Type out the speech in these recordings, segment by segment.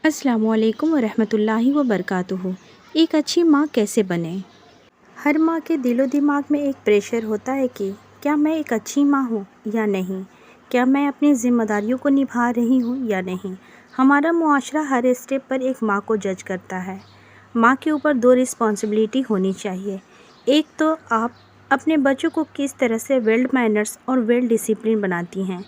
अस्सलामुअलैकुम वरहमतुल्लाहि वबरकातुहू। एक अच्छी माँ कैसे बने। हर माँ के दिलो दिमाग में एक प्रेशर होता है कि क्या मैं एक अच्छी माँ हूँ या नहीं, क्या मैं अपनी ज़िम्मेदारियों को निभा रही हूँ या नहीं। हमारा मुआशरा हर स्टेप पर एक माँ को जज करता है। माँ के ऊपर दो रिस्पॉन्सिबिलिटी होनी चाहिए। एक तो आप अपने बच्चों को किस तरह से वेल मैनर्स और वेल डिसिप्लिन बनाती हैं।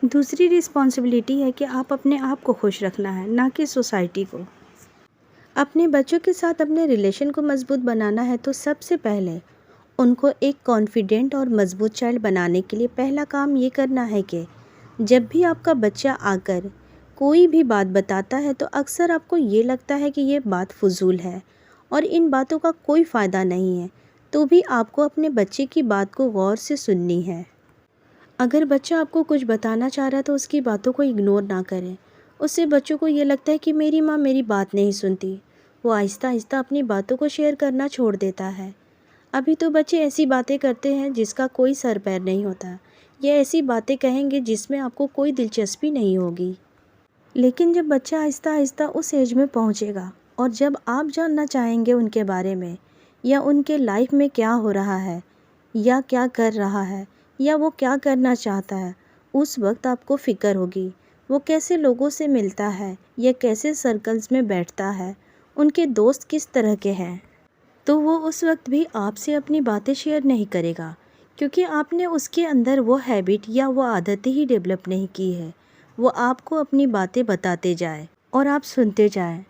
दूसरी रिस्पॉन्सिबिलिटी है कि आप अपने आप को खुश रखना है, ना कि सोसाइटी को। अपने बच्चों के साथ अपने रिलेशन को मजबूत बनाना है तो सबसे पहले उनको एक कॉन्फिडेंट और मजबूत चाइल्ड बनाने के लिए पहला काम ये करना है कि जब भी आपका बच्चा आकर कोई भी बात बताता है तो अक्सर आपको ये लगता है कि ये बात फजूल है और इन बातों का कोई फ़ायदा नहीं है, तो भी आपको अपने बच्चे की बात को गौर से सुननी है। अगर बच्चा आपको कुछ बताना चाह रहा है तो उसकी बातों को इग्नोर ना करें। उससे बच्चों को ये लगता है कि मेरी माँ मेरी बात नहीं सुनती, वो आहिस्ता आहिस्ता अपनी बातों को शेयर करना छोड़ देता है। अभी तो बच्चे ऐसी बातें करते हैं जिसका कोई सर पैर नहीं होता। ये ऐसी बातें कहेंगे जिसमें आपको कोई दिलचस्पी नहीं होगी। लेकिन जब बच्चा आहिस्ता आहिस्ता उस एज में पहुँचेगा और जब आप जानना चाहेंगे उनके बारे में या उनके लाइफ में क्या हो रहा है या क्या कर रहा है या वो क्या करना चाहता है, उस वक्त आपको फ़िक्र होगी वो कैसे लोगों से मिलता है या कैसे सर्कल्स में बैठता है, उनके दोस्त किस तरह के हैं। तो वो उस वक्त भी आपसे अपनी बातें शेयर नहीं करेगा, क्योंकि आपने उसके अंदर वो हैबिट या वो आदतें ही डेवलप नहीं की है। वो आपको अपनी बातें बताते जाए और आप सुनते जाएं।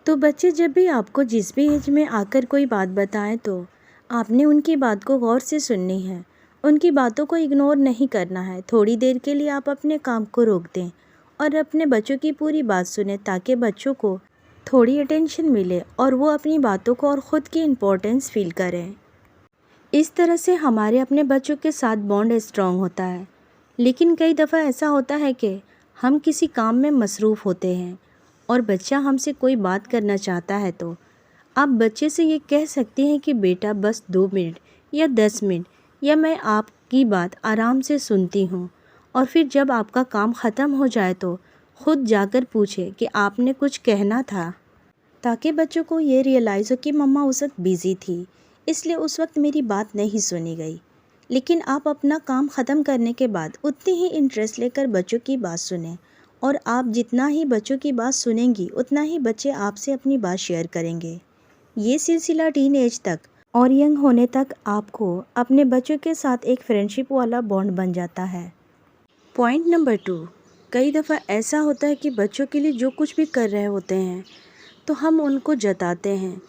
तो बच्चे जब भी आपको जिस भी एज में आकर कोई बात बताएं तो आपने उनकी बात को गौर से सुननी है, उनकी बातों को इग्नोर नहीं करना है। थोड़ी देर के लिए आप अपने काम को रोक दें और अपने बच्चों की पूरी बात सुनें, ताकि बच्चों को थोड़ी अटेंशन मिले और वो अपनी बातों को और ख़ुद की इम्पोर्टेंस फील करें। इस तरह से हमारे अपने बच्चों के साथ बॉन्ड स्ट्रॉन्ग होता है। लेकिन कई दफ़ा ऐसा होता है कि हम किसी काम में मसरूफ़ होते हैं और बच्चा हमसे कोई बात करना चाहता है, तो आप बच्चे से ये कह सकती हैं कि बेटा बस 2 मिनट या 10 मिनट, या मैं आपकी बात आराम से सुनती हूँ। और फिर जब आपका काम ख़त्म हो जाए तो ख़ुद जाकर पूछे कि आपने कुछ कहना था, ताकि बच्चों को ये रियलाइज़ हो कि मम्मा उस वक्त बिज़ी थी, इसलिए उस वक्त मेरी बात नहीं सुनी गई। लेकिन आप अपना काम ख़त्म करने के बाद उतनी ही इंटरेस्ट लेकर बच्चों की बात सुनें, और आप जितना ही बच्चों की बात सुनेंगी उतना ही बच्चे आपसे अपनी बात शेयर करेंगे। ये सिलसिला टीन एज तक और यंग होने तक आपको अपने बच्चों के साथ एक फ्रेंडशिप वाला बॉन्ड बन जाता है। पॉइंट नंबर 2, कई दफ़ा ऐसा होता है कि बच्चों के लिए जो कुछ भी कर रहे होते हैं तो हम उनको जताते हैं,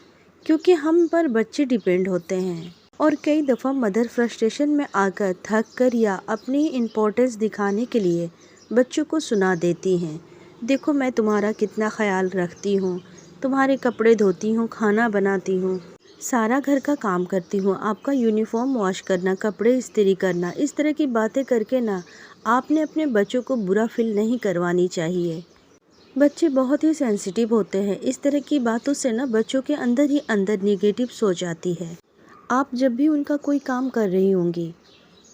क्योंकि हम पर बच्चे डिपेंड होते हैं। और कई दफ़ा मदर फ्रस्ट्रेशन में आकर थक कर या अपनी इम्पोर्टेंस दिखाने के लिए बच्चों को सुना देती हैं, देखो मैं तुम्हारा कितना ख्याल रखती हूँ, तुम्हारे कपड़े धोती हूँ, खाना बनाती हूँ, सारा घर का काम करती हूँ, आपका यूनिफॉर्म वॉश करना, कपड़े इस्त्री करना। इस तरह की बातें करके ना आपने अपने बच्चों को बुरा फील नहीं करवानी चाहिए। बच्चे बहुत ही सेंसिटिव होते हैं। इस तरह की बातों से ना बच्चों के अंदर ही अंदर निगेटिव सोच आती है। आप जब भी उनका कोई काम कर रही होंगी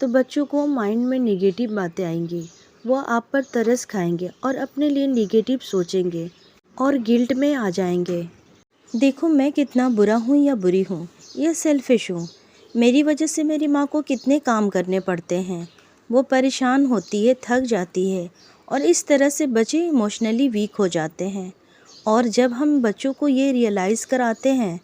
तो बच्चों को माइंड में निगेटिव बातें आएंगी, वो आप पर तरस खाएंगे और अपने लिए निगेटिव सोचेंगे और गिल्ट में आ जाएंगे। देखो मैं कितना बुरा हूँ या बुरी हूँ, या सेल्फिश हूँ, मेरी वजह से मेरी माँ को कितने काम करने पड़ते हैं, वो परेशान होती है, थक जाती है, और इस तरह से बच्चे इमोशनली वीक हो जाते हैं। और जब हम बच्चों को ये रियलाइज़ कराते हैं,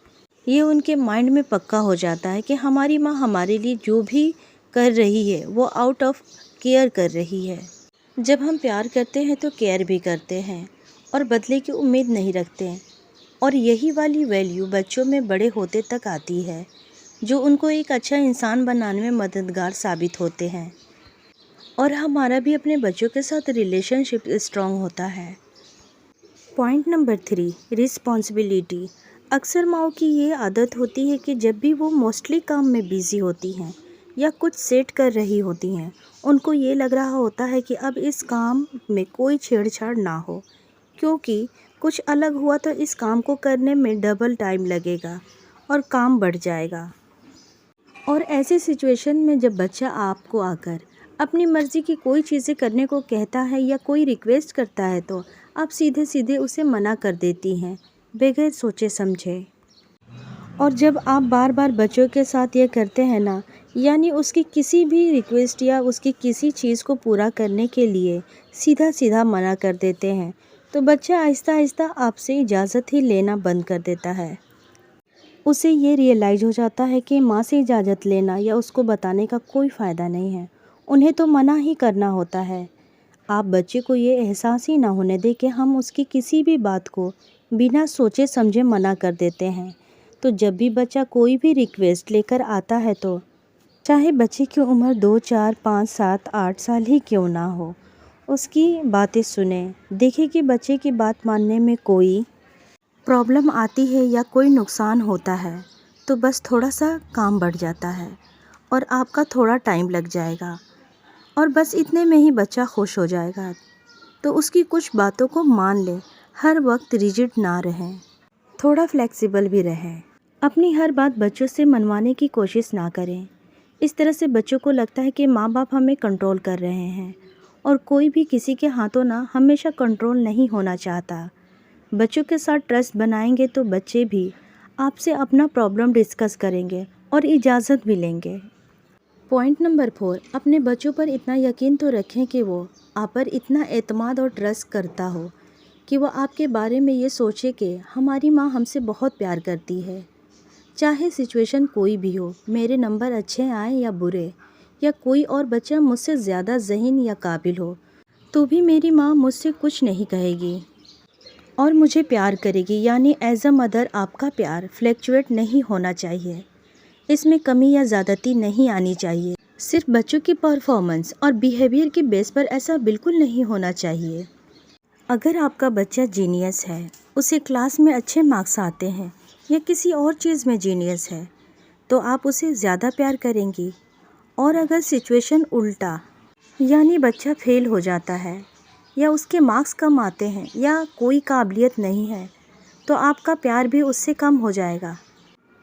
ये उनके माइंड में पक्का हो जाता है कि हमारी माँ हमारे लिए जो भी कर रही है वो आउट ऑफ केयर कर रही है। जब हम प्यार करते हैं तो केयर भी करते हैं और बदले की उम्मीद नहीं रखते हैं। और यही वाली वैल्यू बच्चों में बड़े होते तक आती है, जो उनको एक अच्छा इंसान बनाने में मददगार साबित होते हैं। और हमारा भी अपने बच्चों के साथ रिलेशनशिप स्ट्रॉन्ग होता है। Point number 3, responsibility. अक्सर माँओं की ये आदत होती है कि जब भी वो मोस्टली काम में बिज़ी होती हैं या कुछ सेट कर रही होती हैं, उनको ये लग रहा होता है कि अब इस काम में कोई छेड़छाड़ ना हो, क्योंकि कुछ अलग हुआ तो इस काम को करने में डबल टाइम लगेगा और काम बढ़ जाएगा। और ऐसे सिचुएशन में जब बच्चा आपको आकर अपनी मर्ज़ी की कोई चीज़ें करने को कहता है या कोई रिक्वेस्ट करता है, तो आप सीधे सीधे उसे मना कर देती हैं बगैर सोचे समझे। और जब आप बार बार बच्चों के साथ ये करते हैं ना, यानी उसकी किसी भी रिक्वेस्ट या उसकी किसी चीज़ को पूरा करने के लिए सीधा सीधा मना कर देते हैं, तो बच्चा आहिस्ता आहिस्ता आपसे इजाज़त ही लेना बंद कर देता है। उसे ये रियलाइज़ हो जाता है कि माँ से इजाज़त लेना या उसको बताने का कोई फ़ायदा नहीं है, उन्हें तो मना ही करना होता है। आप बच्चे को ये एहसास ही ना होने दें कि हम उसकी किसी भी बात को बिना सोचे समझे मना कर देते हैं। तो जब भी बच्चा कोई भी रिक्वेस्ट लेकर आता है, तो चाहे बच्चे की उम्र 2, 4, 5, 7, 8 साल ही क्यों ना हो, उसकी बातें सुने। देखें कि बच्चे की बात मानने में कोई प्रॉब्लम आती है या कोई नुकसान होता है, तो बस थोड़ा सा काम बढ़ जाता है और आपका थोड़ा टाइम लग जाएगा और बस इतने में ही बच्चा खुश हो जाएगा। तो उसकी कुछ बातों को मान लें, हर वक्त रिजिड ना रहें, थोड़ा फ्लेक्सिबल भी रहें। अपनी हर बात बच्चों से मनवाने की कोशिश ना करें। इस तरह से बच्चों को लगता है कि माँ बाप हमें कंट्रोल कर रहे हैं, और कोई भी किसी के हाथों ना हमेशा कंट्रोल नहीं होना चाहता। बच्चों के साथ ट्रस्ट बनाएंगे तो बच्चे भी आपसे अपना प्रॉब्लम डिस्कस करेंगे और इजाज़त भी लेंगे। पॉइंट नंबर 4, अपने बच्चों पर इतना यकीन तो रखें कि वो आप पर इतना एतमाद और ट्रस्ट करता हो कि वो आपके बारे में ये सोचे कि हमारी माँ हमसे बहुत प्यार करती है। चाहे सिचुएशन कोई भी हो, मेरे नंबर अच्छे आए या बुरे, या कोई और बच्चा मुझसे ज़्यादा ज़हीन या काबिल हो, तो भी मेरी माँ मुझसे कुछ नहीं कहेगी और मुझे प्यार करेगी। यानी एज अ मदर आपका प्यार फ्लैक्चुएट नहीं होना चाहिए, इसमें कमी या ज़्यादती नहीं आनी चाहिए। सिर्फ बच्चों की परफॉर्मेंस और बिहेवियर के बेस पर ऐसा बिल्कुल नहीं होना चाहिए। अगर आपका बच्चा जीनियस है, उसे क्लास में अच्छे मार्क्स आते हैं या किसी और चीज़ में जीनियस है, तो आप उसे ज़्यादा प्यार करेंगी। और अगर सिचुएशन उल्टा, यानी बच्चा फेल हो जाता है या उसके मार्क्स कम आते हैं या कोई काबिलियत नहीं है, तो आपका प्यार भी उससे कम हो जाएगा।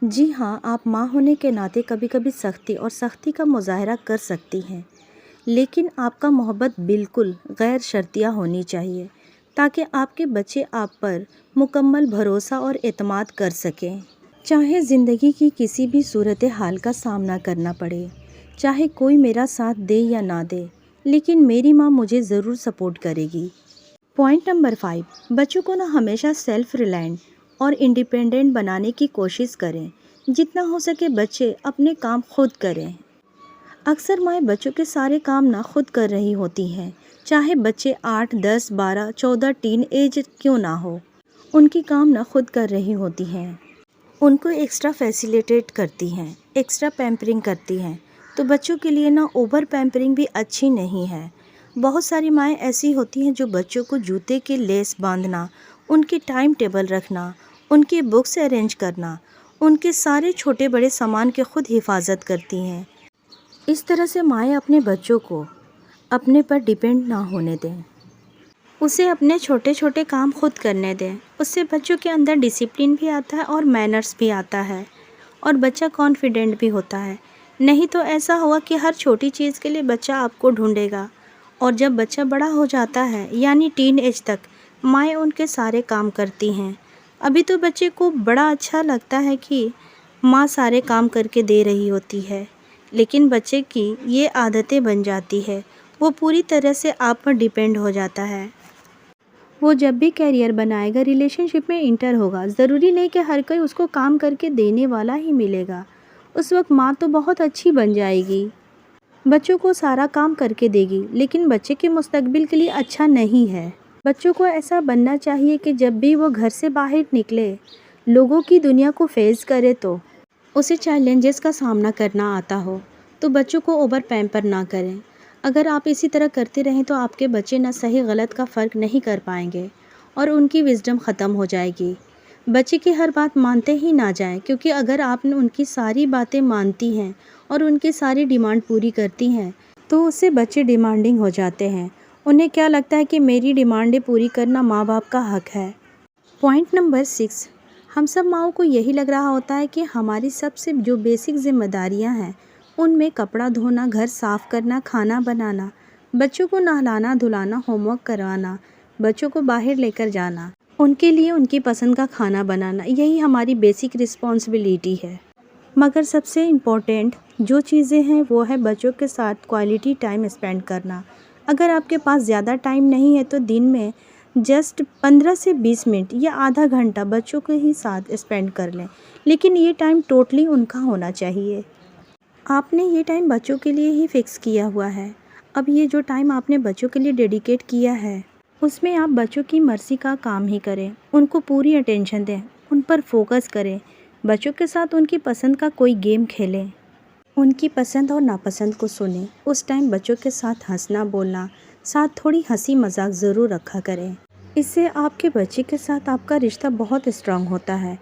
जी हाँ, आप माँ होने के नाते कभी कभी सख्ती और सख्ती का मुजाहरा कर सकती हैं, लेकिन आपका मोहब्बत बिल्कुल गैर शर्तिया होनी चाहिए, ताकि आपके बच्चे आप पर मुकम्मल भरोसा और एतमाद कर सकें। चाहे ज़िंदगी की किसी भी सूरत हाल का सामना करना पड़े, चाहे कोई मेरा साथ दे या ना दे, लेकिन मेरी माँ मुझे ज़रूर सपोर्ट करेगी। पॉइंट नंबर 5, बच्चों को ना हमेशा सेल्फ रिलायंट और इंडिपेंडेंट बनाने की कोशिश करें। जितना हो सके बच्चे अपने काम खुद करें। अक्सर माएँ बच्चों के सारे काम ना खुद कर रही होती हैं, चाहे बच्चे 8, 10, 12, 14 टीन एज क्यों ना हो, उनकी काम ना खुद कर रही होती हैं। उनको एक्स्ट्रा फैसिलिटेट करती हैं, एक्स्ट्रा पैम्परिंग करती हैं। तो बच्चों के लिए ना ओवर पैम्परिंग भी अच्छी नहीं है। बहुत सारी माएँ ऐसी होती हैं जो बच्चों को जूते के लेस बांधना, उनकी टाइम टेबल रखना, उनकी बुक्स अरेंज करना, उनके सारे छोटे बड़े सामान की खुद हिफाजत करती हैं। इस तरह से माएँ अपने बच्चों को अपने पर डिपेंड ना होने दें, उसे अपने छोटे छोटे काम खुद करने दें। उससे बच्चों के अंदर डिसिप्लिन भी आता है और मैनर्स भी आता है, और बच्चा कॉन्फिडेंट भी होता है। नहीं तो ऐसा होगा कि हर छोटी चीज़ के लिए बच्चा आपको ढूंढेगा, और जब बच्चा बड़ा हो जाता है यानी टीन एज तक, माएँ उनके सारे काम करती हैं। अभी तो बच्चे को बड़ा अच्छा लगता है कि माँ सारे काम करके दे रही होती है, लेकिन बच्चे की ये आदतें बन जाती है, वो पूरी तरह से आप पर डिपेंड हो जाता है। वो जब भी कैरियर बनाएगा, रिलेशनशिप में इंटर होगा, ज़रूरी नहीं कि हर कोई उसको काम करके देने वाला ही मिलेगा। उस वक्त माँ तो बहुत अच्छी बन जाएगी, बच्चों को सारा काम करके देगी, लेकिन बच्चे के मुस्तकबिल के लिए अच्छा नहीं है। बच्चों को ऐसा बनना चाहिए कि जब भी वो घर से बाहर निकले, लोगों की दुनिया को फेस करे, तो उसे चैलेंजेस का सामना करना आता हो। तो बच्चों को ओवर पैम्पर ना करें। अगर आप इसी तरह करते रहें तो आपके बच्चे ना सही गलत का फ़र्क नहीं कर पाएंगे और उनकी विजडम ख़त्म हो जाएगी। बच्चे की हर बात मानते ही ना जाएं, क्योंकि अगर आप उनकी सारी बातें मानती हैं और उनकी सारी डिमांड पूरी करती हैं, तो उससे बच्चे डिमांडिंग हो जाते हैं। उन्हें क्या लगता है कि मेरी डिमांडें पूरी करना माँ बाप का हक है। पॉइंट नंबर 6, हम सब माँओं को यही लग रहा होता है कि हमारी सबसे जो बेसिक जिम्मेदारियाँ हैं, उनमें कपड़ा धोना, घर साफ़ करना, खाना बनाना, बच्चों को नहलाना धुलाना, होमवर्क करवाना, बच्चों को बाहर लेकर जाना, उनके लिए उनकी पसंद का खाना बनाना, यही हमारी बेसिक रिस्पॉन्सिबिलिटी है। मगर सबसे इम्पोर्टेंट जो चीज़ें हैं वो है बच्चों के साथ क्वालिटी टाइम स्पेंड करना। अगर आपके पास ज़्यादा टाइम नहीं है तो दिन में जस्ट 15 से 20 मिनट या आधा घंटा बच्चों के ही साथ स्पेंड कर लें, लेकिन ये टाइम टोटली उनका होना चाहिए। आपने ये टाइम बच्चों के लिए ही फिक्स किया हुआ है। अब ये जो टाइम आपने बच्चों के लिए डेडिकेट किया है उसमें आप बच्चों की मर्ज़ी का काम ही करें, उनको पूरी अटेंशन दें, उन पर फोकस करें। बच्चों के साथ उनकी पसंद का कोई गेम खेलें, उनकी पसंद और नापसंद को सुनें। उस टाइम बच्चों के साथ हंसना बोलना, साथ थोड़ी हंसी मजाक ज़रूर रखा करें। इससे आपके बच्चे के साथ आपका रिश्ता बहुत स्ट्रांग होता है।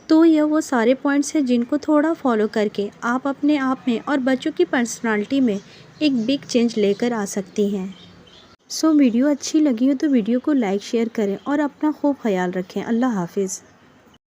तो यह वो सारे पॉइंट्स हैं जिनको थोड़ा फॉलो करके आप अपने आप में और बच्चों की पर्सनालिटी में एक बिग चेंज लेकर आ सकती हैं। वीडियो अच्छी लगी हो तो वीडियो को लाइक शेयर करें और अपना खूब ख्याल रखें। अल्लाह हाफिज़।